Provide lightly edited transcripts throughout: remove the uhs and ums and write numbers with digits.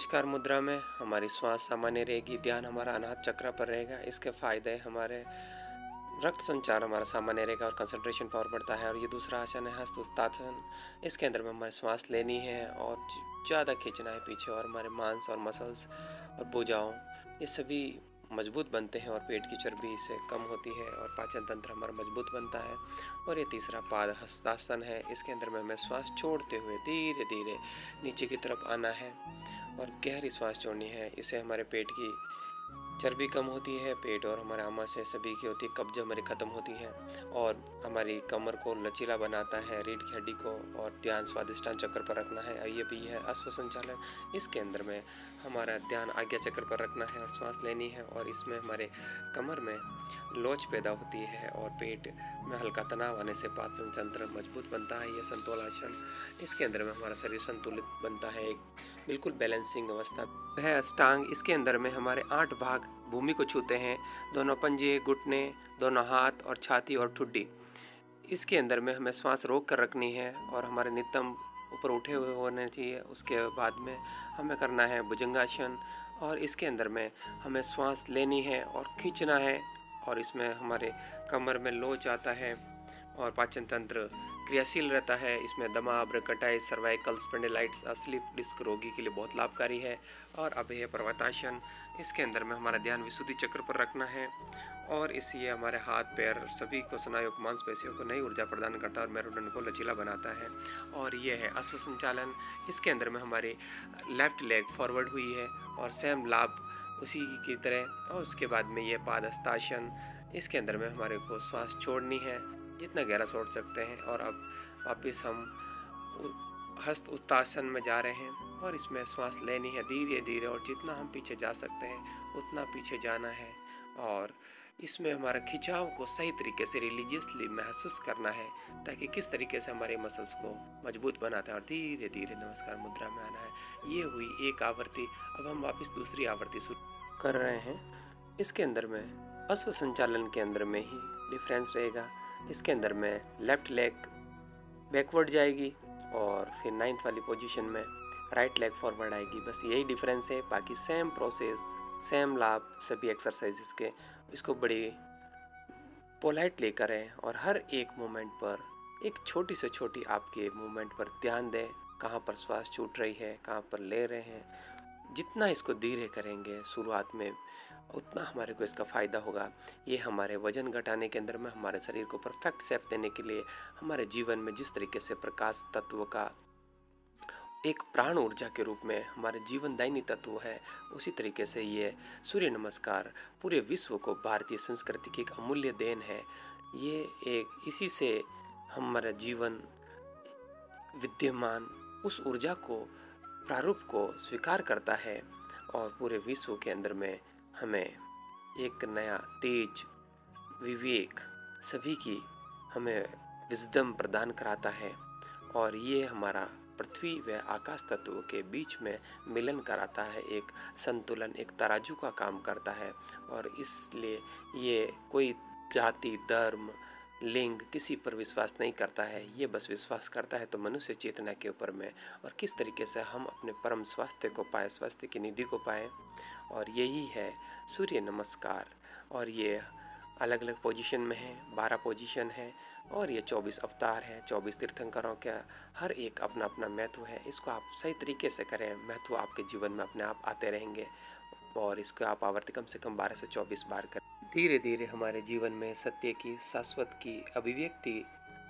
नमस्कार मुद्रा में हमारी श्वास सामान्य रहेगी, ध्यान हमारा अनाहत चक्र पर रहेगा। इसके फायदे हमारे रक्त संचार हमारा सामान्य रहेगा और कंसंट्रेशन पावर बढ़ता है। और ये दूसरा आसन है हस्त उत्तासन। इसके अंदर में हमारी श्वास लेनी है और ज़्यादा खींचना है पीछे, और हमारे मांस और मसल्स और भुजाओं ये सभी मजबूत बनते हैं और पेट की चर्बी से कम होती है और पाचन तंत्र हमारा मजबूत बनता है। और ये तीसरा पाद हस्तासन है। इसके अंदर में हमें श्वास छोड़ते हुए धीरे धीरे नीचे की तरफ आना है और गहरी श्वास छोड़नी है। इससे हमारे पेट की चर्बी कम होती है, पेट और हमारे आमाशय सभी की होती है, कब्ज हमारी खत्म होती है और हमारी कमर को लचीला बनाता है, रीढ़ की हड्डी को, और ध्यान स्वादिष्टान चक्र पर रखना है। ये भी है अश्व संचालन। इसके अंदर में हमारा ध्यान आज्ञा चक्र पर रखना है और सांस लेनी है, और इसमें हमारे कमर में लोच पैदा होती है और पेट में हल्का तनाव आने से पाचन तंत्र मजबूत बनता है। यह संतोलासन। इसके अंदर में हमारा शरीर संतुलित बनता है, एक बिल्कुल बैलेंसिंग अवस्था है। अष्टांग। इसके अंदर में हमारे 8 भाग भूमि को छूते हैं, दोनों पंजे, घुटने, दोनों हाथ और छाती और ठुड्डी। इसके अंदर में हमें श्वास रोक कर रखनी है और हमारे नितंब ऊपर उठे हुए होने चाहिए। उसके बाद में हमें करना है भुजंगासन, और इसके अंदर में हमें श्वास लेनी है और खींचना है, और इसमें हमारे कमर में लोच आता है और पाचन तंत्र क्रियाशील रहता है। इसमें दमा, bronchitis, cervical spondylitis, slip disc रोगी के लिए बहुत लाभकारी है। और अभय पर्वतासन। इसके अंदर में हमारा ध्यान विशुद्धि चक्र पर रखना है, और इसलिए हमारे हाथ पैर सभी को स्नायु मांसपेशियों को नई ऊर्जा प्रदान करता है और मेरुदंड को लचीला बनाता है। और ये है अश्व संचालन। इसके अंदर में हमारी लेफ्ट लेग फॉरवर्ड हुई है और सेम लाभ उसी की तरह। और उसके बाद में ये पादहस्तासन। इसके अंदर में हमारे को श्वास छोड़नी है, जितना गहरा छोड़ सकते हैं। और अब वापस हम हस्त उत्तासन में जा रहे हैं, और इसमें श्वास लेनी है धीरे धीरे, और जितना हम पीछे जा सकते हैं उतना पीछे जाना है। और इसमें हमारा खिंचाव को सही तरीके से रिलीजियसली महसूस करना है, ताकि किस तरीके से हमारे मसल्स को मजबूत बनाता है। और धीरे धीरे नमस्कार मुद्रा में आना है। ये हुई एक आवृत्ति। अब हम वापस दूसरी आवृत्ति शुरू कर रहे हैं। इसके अंदर में अश्व संचालन के अंदर में ही डिफरेंस रहेगा। इसके अंदर में लेफ्ट लेग बैकवर्ड जाएगी और फिर 9th वाली पोजीशन में राइट लेग फॉरवर्ड आएगी। बस यही डिफरेंस है, बाकी सेम प्रोसेस, सेम लाभ सभी एक्सरसाइजेस के। इसको बड़ी पोलाइटली करें और हर एक मोमेंट पर, एक छोटी से छोटी आपके मोमेंट पर ध्यान दें, कहाँ पर श्वास छूट रही है, कहाँ पर ले रहे हैं। जितना इसको धीरे करेंगे शुरुआत में, उतना हमारे को इसका फ़ायदा होगा। ये हमारे वजन घटाने के अंदर में, हमारे शरीर को परफेक्ट शेप देने के लिए, हमारे जीवन में जिस तरीके से प्रकाश तत्व का एक प्राण ऊर्जा के रूप में हमारे जीवनदायिनी तत्व है, उसी तरीके से ये सूर्य नमस्कार पूरे विश्व को भारतीय संस्कृति की एक अमूल्य देन है। ये एक इसी से हमारा जीवन विद्यमान उस ऊर्जा को, प्रारूप को स्वीकार करता है, और पूरे विश्व के अंदर में हमें एक नया तेज, विवेक, सभी की हमें विजडम प्रदान कराता है। और ये हमारा पृथ्वी व आकाश तत्व के बीच में मिलन कराता है, एक संतुलन, एक तराजू का काम करता है। और इसलिए ये कोई जाति, धर्म, लिंग किसी पर विश्वास नहीं करता है। ये बस विश्वास करता है तो मनुष्य चेतना के ऊपर में, और किस तरीके से हम अपने परम स्वास्थ्य को पाए, स्वास्थ्य की निधि को पाए। और यही है सूर्य नमस्कार। और ये अलग अलग पोजीशन में है, 12 पोजीशन है, और ये 24 अवतार है, 24 तीर्थंकरों का हर एक अपना अपना महत्व है। इसको आप सही तरीके से करें, महत्व आपके जीवन में अपने आप आते रहेंगे। और इसको आप आवर्ती कम से कम 12 से 24 बार करें। धीरे धीरे हमारे जीवन में सत्य की, शाश्वत की अभिव्यक्ति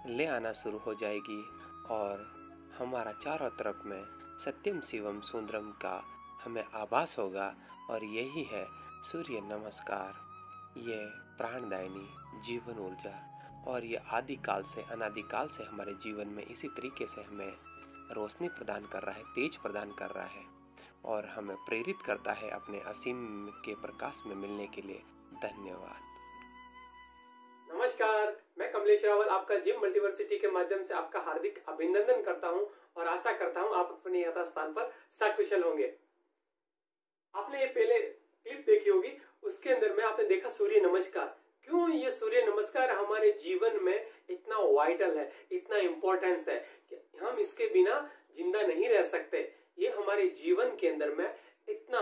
ले आना शुरू हो जाएगी, और हमारा चारों तरफ में सत्यम शिवम सुंदरम का हमें आभास होगा। और यही है सूर्य नमस्कार। ये प्राणदायिनी जीवन ऊर्जा, और ये आदिकाल से, अनादिकाल से हमारे जीवन में इसी तरीके से हमें रोशनी प्रदान कर रहा है, तेज प्रदान कर रहा है, और हमें प्रेरित करता है अपने असीम के प्रकाश में मिलने के लिए। धन्यवाद। नमस्कार, मैं कमलेश रावल आपका जिम मल्टीवर्सिटी के माध्यम से आपका हार्दिक अभिनंदन करता हूं, और आशा करता हूं आप अपने यथास्थान पर सकुशल होंगे। आपने ये पहले क्लिप देखी होगी, उसके अंदर में आपने देखा सूर्य नमस्कार। क्यों ये सूर्य नमस्कार हमारे जीवन में इतना वाइटल है, इतना इम्पोर्टेंस है कि हम इसके बिना जिंदा नहीं रह सकते। ये हमारे जीवन के अंदर में इतना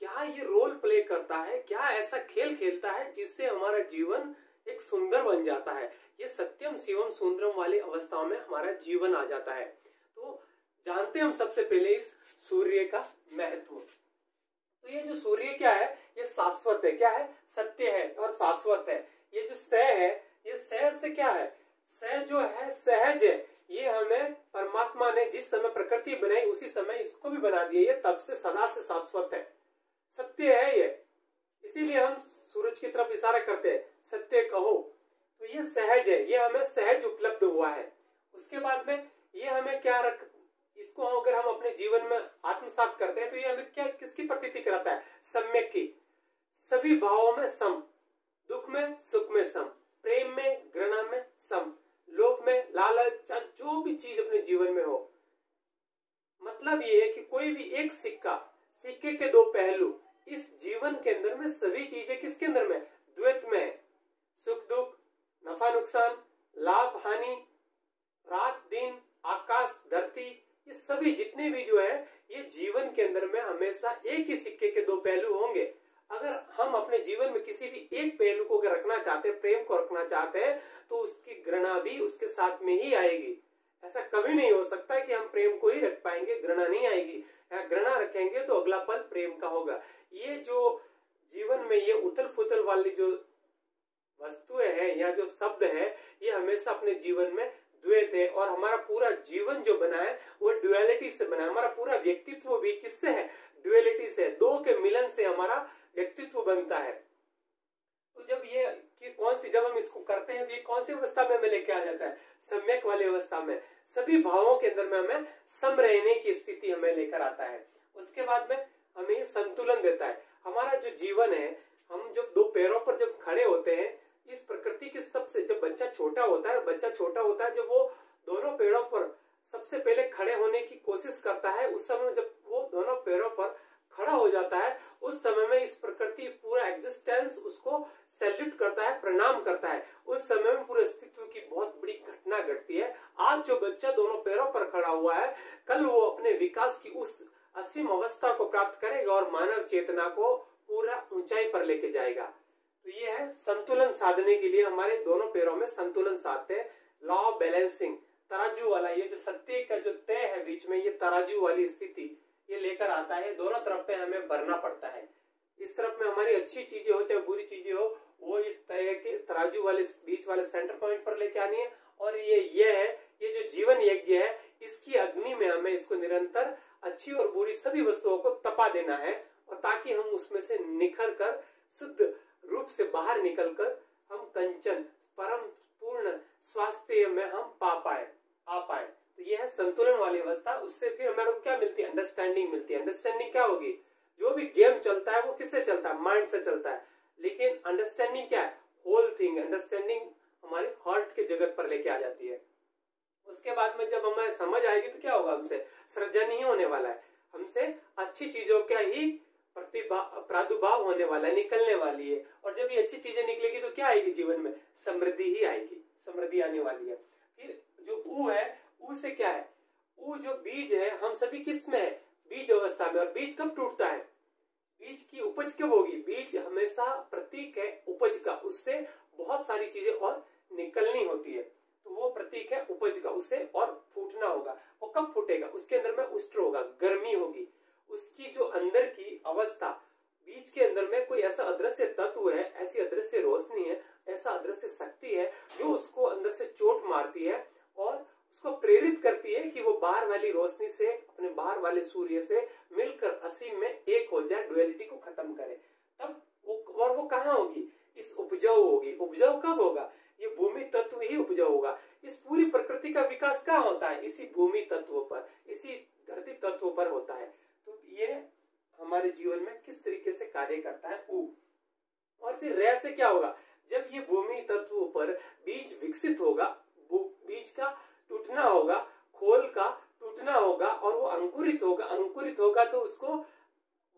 क्या ये रोल प्ले करता है, क्या ऐसा खेल खेलता है जिससे हमारा जीवन एक सुंदर बन जाता है। ये सत्यम शिवम सुंदरम वाली अवस्थाओं में हमारा जीवन आ जाता है। तो जानते हैं हम सबसे पहले इस सूर्य का महत्व। तो ये जो सूर्य क्या है, ये शाश्वत है, क्या है, सत्य है और शाश्वत है। ये जो सह है, ये सह से क्या है, सह जो है सहज है। ये हमें परमात्मा ने जिस समय प्रकृति बनाई उसी समय इसको भी बना दिया। ये तब से सदा से शाश्वत है, सत्य है ये। इसीलिए हम सूरज की तरफ इशारा करते हैं, सत्य कहो। तो ये सहज है, ये हमें सहज उपलब्ध हुआ है। उसके बाद में ये हमें क्या इसको अगर हम अपने जीवन में आत्मसात करते हैं तो ये हमें क्या, किसकी प्रतीति कराता है, सम्यक की। सभी भावों में सम, दुख में सुख में सम, प्रेम में घृणा में सम, लोभ में लालच, जो भी चीज अपने जीवन में हो। मतलब ये है कि कोई भी एक सिक्का, सिक्के के दो पहलू। इस जीवन के अंदर में सभी चीजें किसके अंदर में, द्वैत में है। सुख दुख, नफा नुकसान, लाभ हानि, रात दिन, आकाश धरती, ये सभी जितने भी जो है ये जीवन के अंदर में हमेशा एक ही सिक्के के दो पहलू होंगे। अगर हम अपने जीवन में किसी भी एक पहलू को अगर रखना चाहते हैं, प्रेम को रखना चाहते हैं, तो उसकी घृणा भी उसके साथ में ही आएगी। ऐसा कभी नहीं हो सकता है कि हम प्रेम को ही रख पाएंगे, घृणा नहीं आएगी। घृणा रखेंगे तो अगला पल प्रेम का होगा। ये जो जीवन में ये उथल फुथल वाली जो वस्तुएं हैं या जो शब्द है, ये हमेशा अपने जीवन में द्वैत है। और हमारा पूरा जीवन जो बना है वो ड्युअलिटी से बना है। हमारा पूरा व्यक्तित्व भी किससे है, ड्युअलिटी से, दो के मिलन से हमारा व्यक्तित्व बनता है। तो जब ये कौन सी, जब हम इसको करते हैं तो ये कौन सी अवस्था में हमें लेके आ जाता है, सम्यक वाली अवस्था में। सभी भावों के अंदर में हमें सम रहने की स्थिति हमें लेकर आता है। उसके बाद में हमें संतुलन देता है। हमारा जो जीवन है, हम जब दो पैरों पर जब खड़े होते हैं, इस प्रकृति के सबसे, जब बच्चा छोटा होता है, जब वो दोनों पैरों पर सबसे पहले खड़े होने की कोशिश करता है, उस समय जब वो दोनों पैरों पर खड़ा हो जाता है, उस समय में इस प्रकृति पूरा एग्जिस्टेंस उसको सैल्यूट करता है, प्रणाम करता है। उस समय में पूरे अस्तित्व की बहुत बड़ी घटना घटती है। आज जो बच्चा दोनों पैरों पर खड़ा हुआ है, कल वो अपने विकास की उस असीम अवस्था को प्राप्त करेगा और मानव चेतना को पूरा ऊंचाई पर लेके जाएगा। तो ये है संतुलन साधने के लिए हमारे दोनों पैरों में संतुलन साधते हैं। लॉ ऑफ बैलेंसिंग, तराजू वाला, ये जो सत्य का जो तय है बीच में, ये तराजू वाली स्थिति ये लेकर आता है। दोनों तरफ पे हमें भरना पड़ता है। इस तरफ में हमारी अच्छी चीजें हो चाहे बुरी चीजें हो, वो इस तरह के तराजू वाले बीच वाले सेंटर पॉइंट पर लेके आनी है। और ये है, ये जो जीवन यज्ञ है, इसकी अग्नि में हमें इसको निरंतर अच्छी और बुरी सभी वस्तुओं को तपा देना है, और ताकि हम उसमें से निखर कर शुद्ध रूप से बाहर निकलकर हम कंचन परम पूर्ण स्वास्थ्य में हम आ पाए। तो यह है संतुलन वाली अवस्था। उससे फिर हमारे को क्या मिलती है, अंडरस्टैंडिंग मिलती है। अंडरस्टैंडिंग क्या होगी, जो भी गेम चलता है वो किससे चलता है, माइंड से चलता है। लेकिन अंडरस्टैंडिंग क्या है, होल थिंग। अंडरस्टैंडिंग हमारे हार्ट के जगत पर लेके आ जाती है। उसके बाद में जब हमें समझ आएगी तो क्या होगा, हमसे सृजन ही होने वाला है, हमसे अच्छी चीजों का ही प्रादुर्भाव होने वाला है, निकलने वाली है। और जब ये अच्छी चीजें निकलेगी तो क्या आएगी जीवन में, समृद्धि ही आएगी, समृद्धि आने वाली है। फिर जो ऊ है, ऊ से क्या है, ऊ जो बीज है, हम सभी किस में है, बीज अवस्था में। और बीज कब टूटता है, बीज की उपज कब होगी, बीज हमेशा प्रतीक है उपज का, उससे बहुत सारी चीजें और निकलनी होती है। तो वो प्रतीक है उपज का, उससे और फूटना होगा। वो कब फूटेगा, उसके अंदर में उष्ट होगा, गर्मी होगी। उसकी जो अंदर की अवस्था, बीज के अंदर में कोई ऐसा अदृश्य तत्व है, ऐसी अदृश्य रोशनी है, ऐसा अदृश्य शक्ति है जो उसको अंदर से चोट मारती है और उसको प्रेरित करती है कि वो बाहर वाली रोशनी से, अपने बाहर वाले सूर्य से मिलकर असीम में एक हो जाए, डुअलिटी को खत्म करे। तब वो कहाँ होगी, इस उपजाऊ होगी। उपजाऊ कब होगा, ये भूमि तत्व ही उपजाऊ होगा। इस पूरी प्रकृति का विकास कहाँ होता है, इसी भूमि तत्व पर, इसी धरती तत्व पर होता है। तो ये हमारे जीवन में किस तरीके से कार्य करता है ऊ। और फिर रह से क्या होगा, जब ये भूमि तत्व पर बीज विकसित होगा, बीज का टूटना होगा, खोल का टूटना होगा और वो अंकुरित होगा तो उसको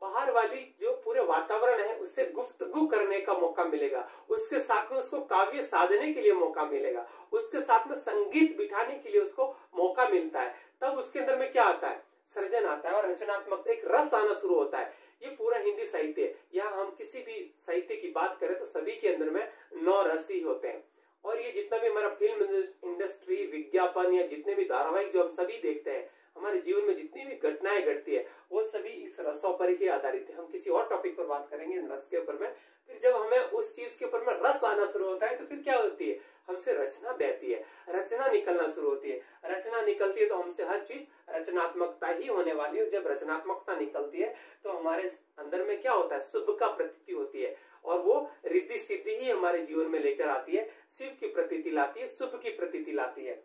बाहर वाली जो पूरे वातावरण है उससे गुफ्तगू करने का मौका मिलेगा। उसके साथ में उसको काव्य साधने के लिए मौका मिलेगा, उसके साथ में संगीत बिठाने के लिए उसको मौका मिलता है। तब उसके अंदर में क्या आता है, सृजन आता है और रचनात्मक एक रस आना शुरू होता है। ये पूरा हिंदी साहित्य है। यहाँ हम किसी भी साहित्य की बात करें तो सभी के अंदर में 9 रस ही होते हैं। और ये जितना भी हमारा फिल्म इंडस्ट्री, विज्ञापन या जितने भी धारावाहिक जो हम सभी देखते हैं, हमारे जीवन में जितनी भी घटनाएं घटती है वो सभी इस रसों पर ही आधारित है। हम किसी और टॉपिक पर बात करेंगे रस के ऊपर में। फिर जब हमें उस चीज के ऊपर में रस आना शुरू होता है तो फिर क्या होती है, हमसे रचना बहती है, रचना निकलना शुरू होती है। रचना निकलती है तो हमसे हर चीज रचनात्मकता ही होने वाली है। जब रचनात्मकता निकलती है तो हमारे अंदर में क्या होता है, शुभ का प्रतीति होती है और वो रिद्धि सिद्धि ही हमारे जीवन में लेकर आती है, शिव की प्रतीति लाती है, शुभ की प्रतीति लाती है।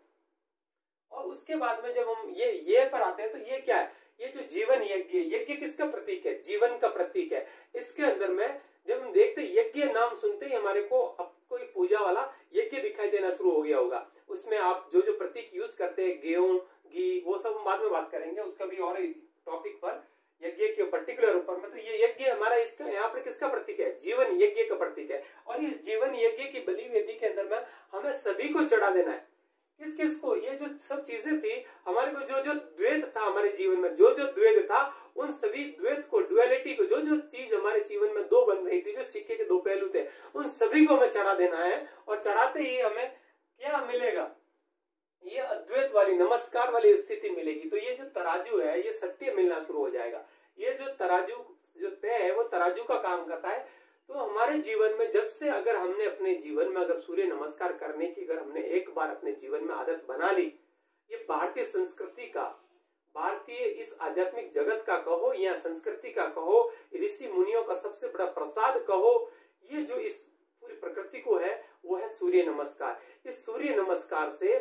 और उसके बाद में जब हम ये पर आते हैं तो ये क्या है, ये जो जीवन यज्ञ, यज्ञ किसका प्रतीक है, जीवन का प्रतीक है। इसके अंदर में जब हम देखते यज्ञ नाम सुनते ही हमारे को अब कोई पूजा वाला यज्ञ दिखाई देना शुरू हो गया होगा। उसमें आप जो जो प्रतीक यूज करते हैं, गेहूं, घी, वो सब हम बाद में बात करेंगे उसका भी और टॉपिक पर, यज्ञ के पर्टिकुलर ऊपर में। तो ये यज्ञ हमारा इसका यहाँ पर किसका प्रतीक है, जीवन यज्ञ का प्रतीक है। और इस जीवन यज्ञ की बलि वेदी के अंदर में हमें सभी को चढ़ा देना है। किस किस को, ये जो सब चीजें थी हमारे को, जो जो द्वैत था हमारे जीवन में, जो जो द्वैत था उन सभी द्वैत को, डुअलिटी को, जो जो चीज हमारे जीवन में दो बन रही थी, जो सिक्के के दो पहलू थे, उन सभी को हमें चढ़ा देना है। और चढ़ाते ही हमें क्या मिलेगा, ये अद्वैत वाली, नमस्कार वाली स्थिति मिलेगी। तो ये जो तराजू है ये सत्य मिलना शुरू हो जाएगा। ये जो तराजू जो तय है वो तराजू का काम करता है। तो हमारे जीवन में जब से अगर हमने अपने जीवन में अगर सूर्य नमस्कार करने की अगर हमने एक बार अपने जीवन में आदत बना ली, ये भारतीय संस्कृति का, भारतीय इस आध्यात्मिक जगत का कहो या संस्कृति का कहो, ऋषि मुनियों का सबसे बड़ा प्रसाद कहो, ये जो इस पूरी प्रकृति को है वो है सूर्य नमस्कार। इस सूर्य नमस्कार से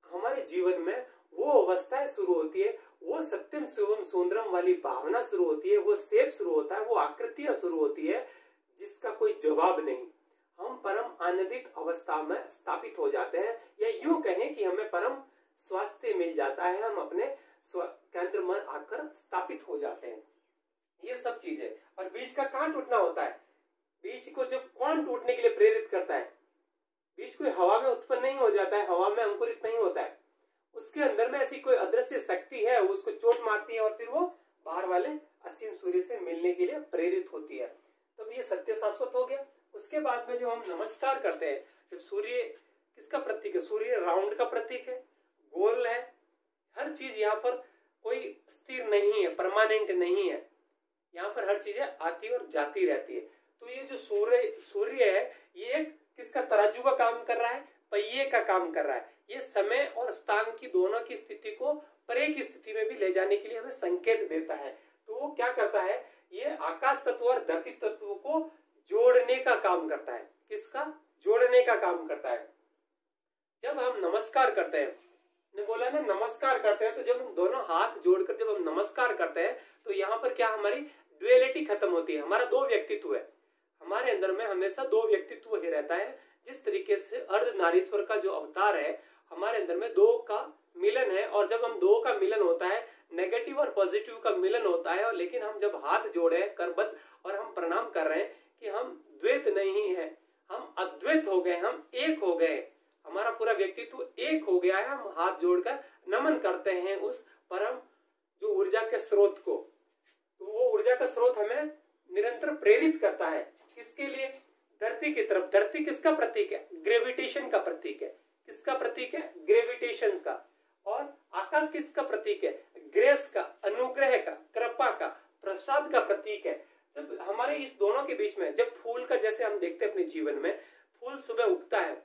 हमारे जीवन में वो अवस्थाएं शुरू होती है, वो सत्यम शिवम सुंदरम वाली भावना शुरू होती है, वो शेप शुरू होता है, वो आकृतियां शुरू होती है जिसका कोई जवाब नहीं। हम परम आनंदित अवस्था में स्थापित हो जाते हैं, या यूं कहें कि हमें परम स्वास्थ्य मिल जाता है, हम अपने केंद्र में आकर स्थापित हो जाते हैं। ये सब चीजें। और बीज का कहाँ टूटना होता है, बीज को जब कौन टूटने के लिए प्रेरित करता है, बीज कोई हवा में उत्पन्न नहीं हो जाता है, हवा में अंकुरित नहीं होता है, उसके अंदर में ऐसी कोई अदृश्य शक्ति है, उसको चोट मारती है और फिर वो बाहर वाले असीम सूर्य से मिलने के लिए प्रेरित होती है। तो ये सत्य शाश्वत हो गया। उसके बाद में जो हम नमस्कार करते हैं, जब सूर्य किसका प्रतीक है, सूर्य राउंड का प्रतीक है, गोल है, हर चीज यहाँ पर कोई स्थिर नहीं है, परमानेंट नहीं है, यहाँ पर हर चीजें आती और जाती रहती है। तो ये जो सूर्य है ये एक किसका, तराजू का काम कर रहा है, पहिए का काम कर रहा है। ये समय और स्थान की दोनों की स्थिति को परे की स्थिति में भी ले जाने के लिए हमें संकेत देता है। तो वो क्या करता है, ये आकाश तत्व और धरती तत्व को जोड़ने का काम करता है। किसका, जोड़ने का काम करता है। जब हम नमस्कार करते हैं, ने बोला ना नमस्कार करते हैं, तो जब हम दोनों हाथ जोड़कर जब हम नमस्कार करते हैं तो यहाँ पर क्या, हमारी ड्युअलिटी खत्म होती है। हमारा दो व्यक्तित्व है, हमारे अंदर में हमेशा दो व्यक्तित्व ही रहता है। जिस तरीके से अर्धनारीश्वर का जो अवतार है, हमारे अंदर में दो का मिलन है, और जब हम दो का मिलन होता है, नेगेटिव और पॉजिटिव का मिलन होता है। और लेकिन हम जब हाथ जोड़े करबद्ध और हम प्रणाम कर रहे हैं कि हम द्वैत नहीं है, हम अद्वैत हो गए, हम एक हो गए, हमारा पूरा व्यक्तित्व एक हो गया है। हम हाथ जोड़कर नमन करते हैं उस परम जो ऊर्जा के स्रोत को। तो वो ऊर्जा का स्रोत हमें निरंतर प्रेरित करता है, किसके लिए, धरती की तरफ। धरती किसका प्रतीक है, ग्रेविटेशन का प्रतीक है। किसका प्रतीक है, ग्रेविटेशन का। और आकाश किसका प्रतीक है, ग्रेस का, अनुग्रह का, कृपा का, प्रसाद का प्रतीक है। जब हमारे इस दोनों के बीच में, जब फूल का जैसे हम देखते हैं अपने जीवन में, फूल सुबह उगता है,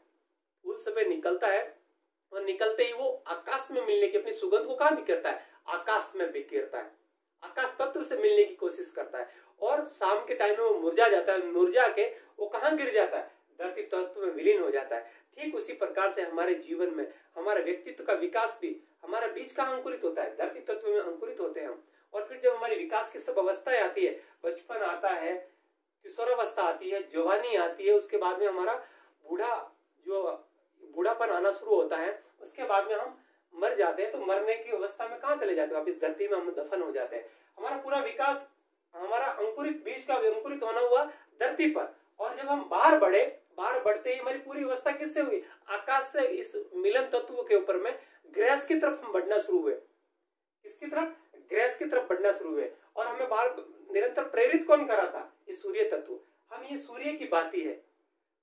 फूल सुबह निकलता है और निकलते ही वो आकाश में मिलने की अपनी सुगंध को कहाँ बिखेरता है, आकाश में बिखेरता है, आकाश तत्व से मिलने की कोशिश करता है। और शाम के टाइम में वो मुरझा जाता है, मुरझा के वो कहाँ गिर जाता है, धरती तत्व में विलीन हो जाता है। ठीक उसी प्रकार से हमारे जीवन में हमारे व्यक्तित्व का विकास भी, हमारा बीज कहाँ अंकुरित होता है, धरती तत्व में अंकुरित होते हैं हम। और फिर जब हमारी विकास की सब अवस्थाएं आती है, बचपन आता है, किशोरावस्था आती है, जवानी आती है, उसके बाद में हमारा बूढ़ापन आना शुरू होता है, उसके बाद में हम मर जाते हैं। तो मरने की अवस्था में कहाँ चले जाते हैं, वापिस धरती में हम दफन हो जाते हैं। हमारा पूरा विकास, हमारा अंकुरित बीज का अंकुरित होना हुआ धरती पर। और जब हम बाहर बढ़ते ही हमारी पूरी अवस्था किससे हुई, आकाश से, इस मिलन तत्व के ऊपर में ग्रह की तरफ हम बढ़ना शुरू हुए। किसकी तरफ, ग्रेस की तरफ बढ़ना शुरू हुए। और हमें बार निरंतर प्रेरित कौन करा था? ये सूर्य तत्व। हम ये सूर्य की बाती है।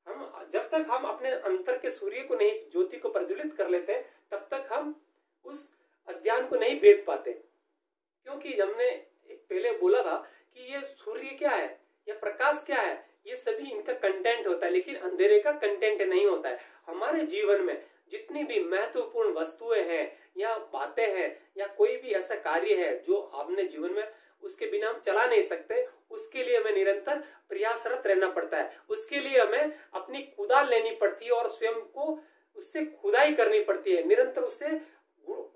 हम जब तक हम अपने अंतर के सूर्य को नहीं, ज्योति को प्रज्वलित कर लेते हैं, तब तक हम उस अज्ञान को नहीं भेद पाते। क्योंकि हमने पहले बोला था कि ये सूर्य क्या है या प्रकाश क्या है, ये सभी इनका कंटेंट होता है, लेकिन अंधेरे का कंटेंट नहीं होता है। हमारे जीवन में जितनी भी महत्वपूर्ण वस्तुएं हैं या बातें हैं या कोई भी ऐसा कार्य है जो आपने जीवन में उसके बिना हम चला नहीं सकते, उसके लिए हमें निरंतर प्रयासरत रहना पड़ता है। उसके लिए हमें अपनी कुदाल लेनी पड़ती है और स्वयं को उससे खुदाई करनी पड़ती है, निरंतर उससे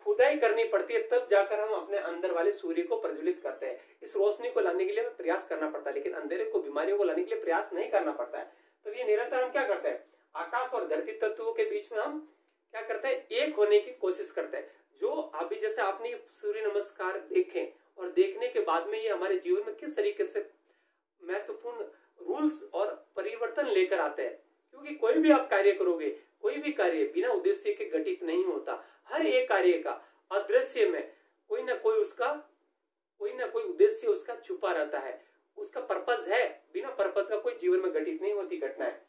खुदाई करनी पड़ती है, तब जाकर हम अपने अंदर वाले सूर्य को प्रज्वलित करते हैं। इस रोशनी को लाने के लिए हमें प्रयास करना पड़ता है, लेकिन अंधेरे को, बीमारियों को लाने के लिए प्रयास नहीं करना पड़ता है। तो ये निरंतर हम क्या करते हैं? आकाश और धरती तत्वों के बीच में हम क्या करते हैं? एक होने की कोशिश करते हैं। जो अभी जैसे आपने सूर्य नमस्कार देखें और देखने के बाद में ये हमारे जीवन में किस तरीके से महत्वपूर्ण रूल्स और परिवर्तन लेकर आते हैं। क्योंकि कोई भी आप कार्य करोगे, कोई भी कार्य बिना उद्देश्य के घटित नहीं होता। हर एक कार्य का अदृश्य में कोई ना कोई उद्देश्य उसका छुपा रहता है, उसका पर्पस है। बिना पर्पस का कोई जीवन में घटित नहीं होती घटना है।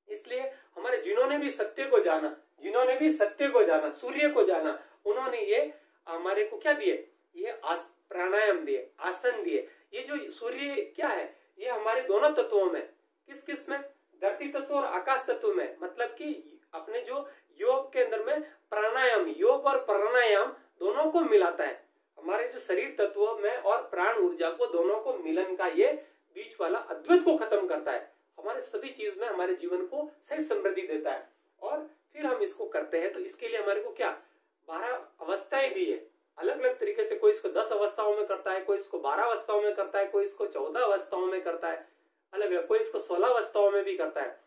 इसलिए हमारे जिन्होंने भी सत्य को जाना, सूर्य को जाना, उन्होंने ये हमारे को क्या दिए? ये प्राणायाम दिए, आसन दिए। ये जो सूर्य क्या है, ये हमारे दोनों तत्वों में, किस में? धरती तत्व और आकाश तत्व में। मतलब कि अपने जो योग के अंदर में प्राणायाम, योग और प्राणायाम दोनों को मिलाता है। हमारे जो शरीर तत्वों में और प्राण ऊर्जा को, दोनों को मिलन का ये बीच वाला अद्वैत को खत्म करता है। हमारे सभी चीज में हमारे जीवन को सही समृद्धि देता है। और फिर हम इसको करते हैं तो इसके लिए हमारे को क्या 12 अवस्थाएं दी है, अलग अलग तरीके से। कोई इसको 10 अवस्थाओं में करता है, कोई इसको 12 अवस्थाओं में करता है, कोई इसको 14 अवस्थाओं में करता है, अलग अलग, कोई इसको 16 अवस्थाओं में भी करता है।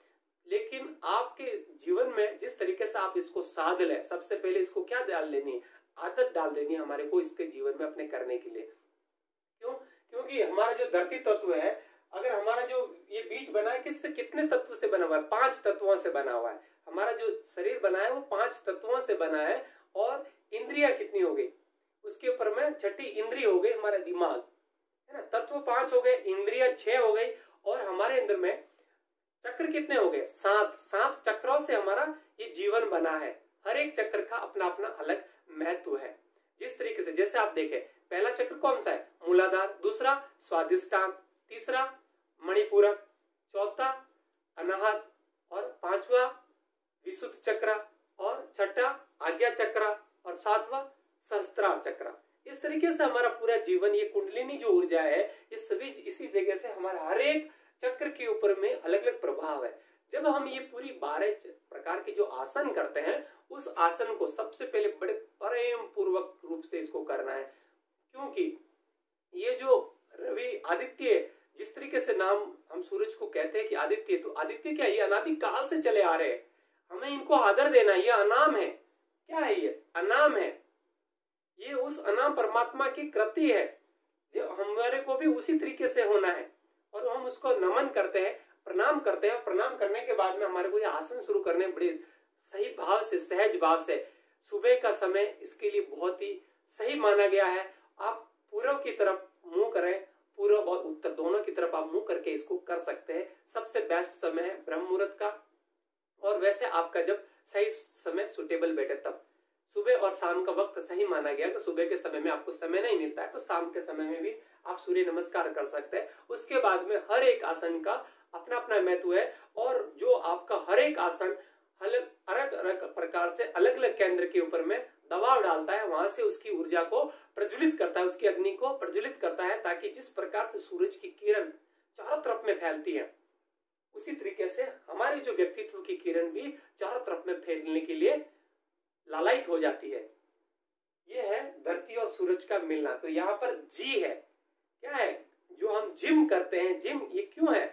लेकिन आपके जीवन में जिस तरीके से आप इसको साध ले, सबसे पहले इसको क्या डाल लेनी, आदत डाल देनी हमारे को इसके जीवन में अपने करने के लिए। क्यों? क्योंकि हमारा जो धरती तत्व है, अगर हमारा जो ये बीज बना है, किससे, कितने तत्व से बना हुआ है? 5 तत्वों से बना हुआ है। हमारा जो शरीर बना है वो 5 तत्वों से बना है। और इंद्रिया कितनी हो गई? उसके ऊपर में छठी इंद्रिय हो गई हमारा दिमाग, है ना। तत्व 5 हो गए, इंद्रिया 6 हो गई, और हमारे अंदर में चक्र कितने हो गए? 7 चक्रों से हमारा ये जीवन बना है। हर एक चक्र का अपना अपना अलग महत्व है। जिस तरीके से, जैसे आप देखें, पहला चक्र कौन सा है? मूलाधार, दूसरा स्वादिष्टान, तीसरा मणिपूरक, चौथा अनाहत, और 5वां विशुद्ध चक्र, और छठा आज्ञा चक्र, और 7वां सहस्त्रार चक्र। इस तरीके से हमारा पूरा जीवन, ये कुंडलिनी जो ऊर्जा है, ये सभी इसी जगह से हमारा हर एक चक्र के ऊपर में अलग अलग प्रभाव है। जब हम ये पूरी 12 प्रकार के जो आसन करते हैं, उस आसन को सबसे पहले बड़े प्रेम पूर्वक रूप से इसको करना है। क्योंकि ये जो रवि आदित्य, जिस तरीके से नाम हम सूरज को कहते हैं कि आदित्य, तो आदित्य क्या, ये अनादि काल से चले आ रहे हैं, हमें इनको आदर देना। ये अनाम है। क्या है? ये अनाम है। ये उस अनाम परमात्मा की कृति है, जो हमारे को भी उसी तरीके से होना है। और हम उसको नमन करते हैं, प्रणाम करते हैं। प्रणाम करने के बाद में हमारे को ये आसन शुरू करने बड़े सही भाव से, सहज भाव से। सुबह का समय इसके लिए बहुत ही सही माना गया है। आप पूर्व की तरफ मुंह करें, पूर्व और उत्तर दोनों की तरफ आप मुंह करके इसको कर सकते हैं। सबसे बेस्ट समय है ब्रह्म मुहूर्त का। और वैसे आपका जब सही समय सुटेबल बैठे, तब सुबह और शाम का वक्त सही माना गया। तो सुबह के समय में आपको समय नहीं मिलता है, तो शाम के समय में भी आप सूर्य नमस्कार कर सकते हैं। उसके बाद में हर एक आसन का अपना अपना महत्व है। और जो आपका हर एक आसन अलग अलग प्रकार से अलग अलग केंद्र के ऊपर में दबाव डालता है, वहां से उसकी ऊर्जा को प्रज्वलित करता है, उसकी अग्नि को प्रज्वलित करता है, ताकि जिस प्रकार से सूरज की किरण चारों तरफ में फैलती है, उसी तरीके से हमारे जो व्यक्तित्व की किरण भी चारों तरफ में फैलने के लिए लालायित हो जाती है। ये है धरती और सूरज का मिलना। तो यहाँ पर जी है, क्या है? जो हम जिम करते हैं, जिम ये क्यों है?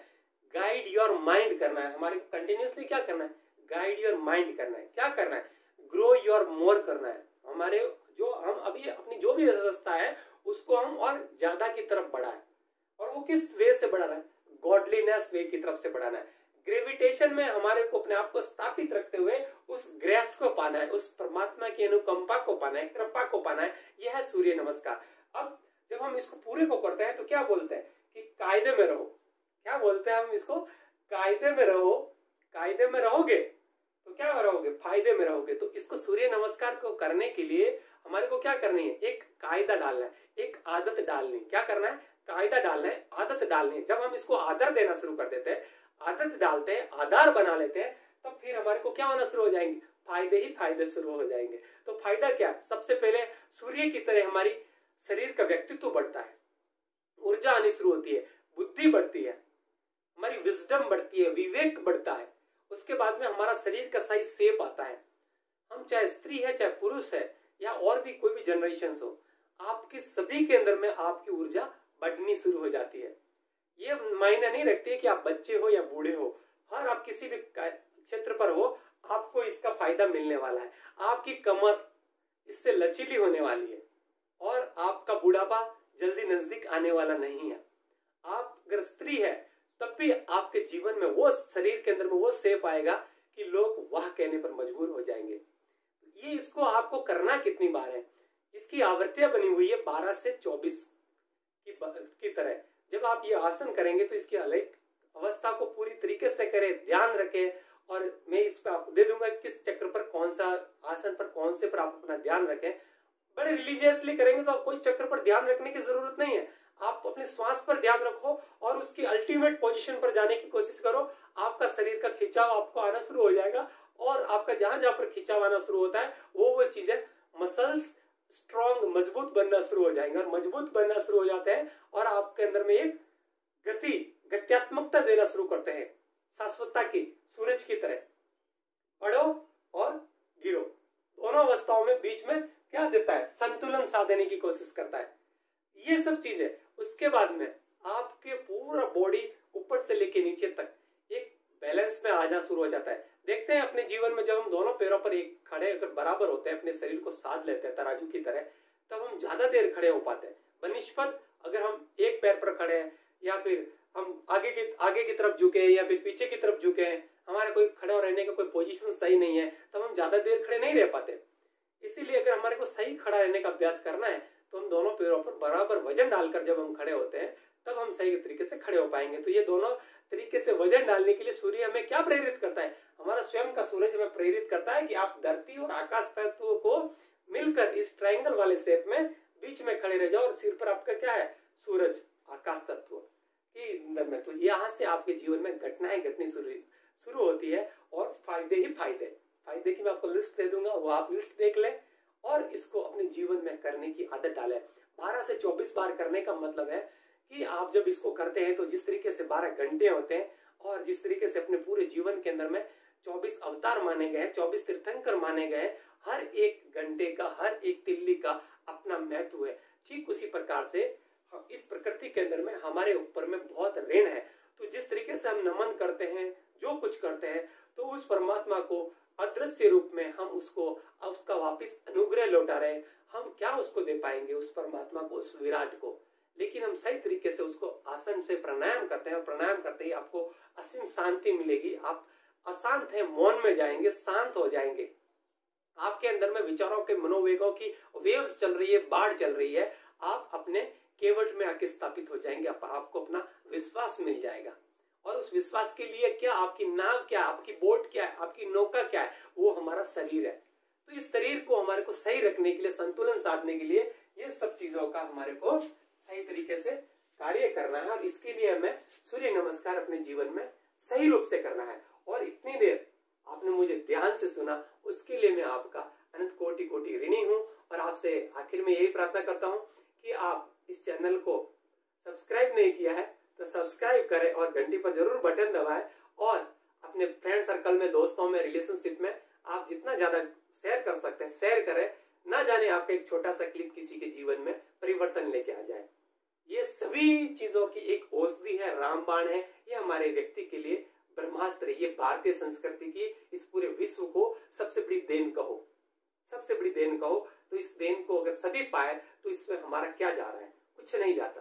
गाइड योर माइंड करना है। हमारे कंटिन्यूसली क्या करना है? गाइड योर माइंड करना है। क्या करना है? ग्रो योर मोर करना है। हमारे जो हम अभी अपनी जो भी अवस्था है, उसको हम और ज्यादा की तरफ बढ़ाएं। और वो किस वे से बढ़ाना है? गॉडलीनेस वे की तरफ से बढ़ाना है। ग्रेविटेशन में हमारे को अपने आप को स्थापित रखते हुए उस ग्रेस को पाना है, उस परमात्मा की अनुकंपा को पाना है, कृपा को पाना है। यह है सूर्य नमस्कार। अब जब हम इसको पूरे को करते हैं तो क्या बोलते हैं कि कायदे में रहो। क्या बोलते हैं हम इसको? कायदे में रहो। कायदे में रहोगे तो क्या रहोगे? फायदे में रहोगे। तो इसको सूर्य नमस्कार को करने के लिए हमारे को क्या करनी है? एक कायदा डालना है, एक आदत डालनी। क्या करना है? कायदा डालना है, आदत डालनी है। जब हम इसको आदर देना शुरू कर देते हैं, आदत डालते हैं, आधार बना लेते हैं, तब फिर हमारे को क्या होना शुरू हो जाएंगे? फायदे ही फायदे शुरू हो जाएंगे। तो फायदा क्या? सबसे पहले सूर्य की तरह हमारी शरीर का व्यक्तित्व बढ़ता है, ऊर्जा आनी शुरू होती है, बुद्धि बढ़ती है, हमारी विजडम बढ़ती है, विवेक बढ़ता है। उसके बाद में हमारा शरीर का सही शेप आता है। हम चाहे स्त्री है, चाहे पुरुष है, या और भी कोई भी जनरेशन हो, आपके सभी के अंदर में आपकी ऊर्जा बढ़नी शुरू हो जाती है। ये मायने नहीं रखती है कि आप बच्चे हो या बूढ़े हो, हर आप किसी भी क्षेत्र पर हो, आपको इसका फायदा मिलने वाला है। आपकी कमर इससे लचीली होने वाली है और आपका बुढ़ापा जल्दी नजदीक आने वाला नहीं है। आप अगर स्त्री है तब भी आपके जीवन में वो शरीर के अंदर में वो शेप आएगा कि लोग वाह कहने पर मजबूर हो जाएंगे। ये इसको आपको करना कितनी बार है? इसकी आवृत्तियां बनी हुई है 12 से 24 की तरह। जब आप ये आसन करेंगे तो इसकी अलग अवस्था को पूरी तरीके से करें, ध्यान रखें। और मैं इस पे आपको दे दूंगा किस चक्र पर, कौन सा आसन पर, कौन से पर आप अपना ध्यान रखें। बड़े रिलीजियसली करेंगे तो आप कोई चक्र पर ध्यान रखने की जरूरत नहीं है। आप अपने श्वास पर ध्यान रखो और उसकी अल्टीमेट पोजीशन पर जाने की कोशिश करो। आपका शरीर का खिंचाव आपको आना शुरू हो जाएगा और आपका जहां जहां पर खिंचाव आना शुरू होता है वो चीजें, मसल्स स्ट्रॉन्ग, मजबूत बनना शुरू हो जाएंगे। और मजबूत बनना शुरू हो जाते हैं और आपके अंदर में एक गति, गत्यात्मकता देना शुरू करते हैं, शाश्वतता की, सूरज की तरह। बढ़ो और गिरो, दोनों अवस्थाओं में बीच में क्या देता है? संतुलन साधने की कोशिश करता है। ये सब चीजें उसके बाद में आपके पूरा बॉडी ऊपर से लेके नीचे तक एक बैलेंस में आ जाना शुरू हो जाता है। देखते हैं अपने जीवन में, जब हम दोनों पैरों पर एक खड़े अगर बराबर होते हैं, अपने शरीर को साध लेते हैं तराजू की तरह, तब हम ज्यादा देर खड़े हो पाते हैं। बनिस्पत अगर हम एक पैर पर खड़े हैं या फिर हम आगे की तरफ झुके हैं या फिर पीछे की तरफ झुके हैं, हमारे कोई खड़े रहने का कोई पोजीशन सही नहीं है, तब हम ज्यादा देर खड़े नहीं रह पाते। इसीलिए अगर हमारे को सही खड़ा रहने का अभ्यास करना है तो हम दोनों पैरों पर बराबर वजन डालकर जब हम खड़े होते हैं तब हम सही तरीके से खड़े हो पाएंगे। तो ये दोनों तरीके से वजन डालने के लिए सूर्य हमें क्या प्रेरित करता है? हमारा स्वयं का सूरज हमें प्रेरित करता है कि आप धरती और आकाश तत्व को मिलकर इस ट्रायंगल वाले शेप में बीच में खड़े रह जाओ और सिर पर आपका क्या है? सूरज, आकाश तत्व के अंदर में। तो यहाँ से आपके जीवन में घटनाएं घटनी शुरू होती है और फायदे ही फायदे। फायदे की मैं आपको लिस्ट दे दूंगा, वो आप लिस्ट देख ले और इसको अपने जीवन में करने की आदत डाले। 12 से 24 बार करने का मतलब है कि आप जब इसको करते हैं तो जिस तरीके से 12 घंटे होते हैं और जिस तरीके से अपने पूरे जीवन के अंदर में 24 अवतार माने गए, 24 तीर्थंकर माने गए, हर एक घंटे का, हर एक तिल्ली का अपना महत्व है। ठीक उसी प्रकार से इस प्रकृति के अंदर में हमारे ऊपर में बहुत ऋण है। तो जिस तरीके से हम नमन करते हैं, जो कुछ करते हैं, तो उस परमात्मा को अदृश्य रूप में हम उसका वापिस अनुग्रह लौटा रहे हैं। हम क्या उसको दे पाएंगे? उस परमात्मा को, उस विराट को। लेकिन हम सही तरीके से उसको आसन से प्राणायाम करते हैं। प्राणायाम करते ही आपको असीम शांति मिलेगी। आप अशांत है, मौन में जाएंगे, शांत हो जाएंगे। आपके अंदर में विचारों के, मनोवेगों की वेव्स चल रही है, बाढ़ चल रही है। आप अपने केवट में आके स्थापित हो जाएंगे। आपको अपना विश्वास मिल जाएगा और उस विश्वास के लिए क्या, आपकी नाव क्या, आपकी बोट क्या है, आपकी नौका क्या है? वो हमारा शरीर है। तो इस शरीर को हमारे को सही रखने के लिए, संतुलन साधने के लिए ये सब चीजों का हमारे को सही तरीके से कार्य करना है। और इसके लिए हमें सूर्य नमस्कार अपने जीवन में सही रूप से करना है। और इतनी देर आपने मुझे ध्यान से सुना, उसके लिए मैं आपका अनंत कोटि कोटि ऋणी हूँ। और आपसे आखिर में यही प्रार्थना करता हूँ कि आप इस चैनल को सब्सक्राइब नहीं किया है तो सब्सक्राइब करें और घंटी पर जरूर बटन दबाएं। और अपने फ्रेंड सर्कल में, दोस्तों में, रिलेशनशिप में आप जितना ज्यादा शेयर कर सकते हैं शेयर करें। ना जाने आपका एक छोटा सा क्लिप किसी के जीवन में परिवर्तन लेके आ जाए। ये सभी चीजों की एक औषधि है, रामबाण है। ये हमारे व्यक्ति के लिए ब्रह्मास्त्र है। ये भारतीय संस्कृति की इस पूरे विश्व को सबसे बड़ी देन कहो, सबसे बड़ी देन कहो। तो इस देन को अगर सभी पाए तो इसमें हमारा क्या जा रहा है? कुछ नहीं जाता।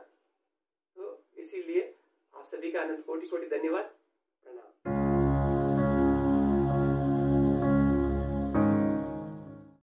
तो इसीलिए आप सभी का अनंत कोटि कोटि धन्यवाद।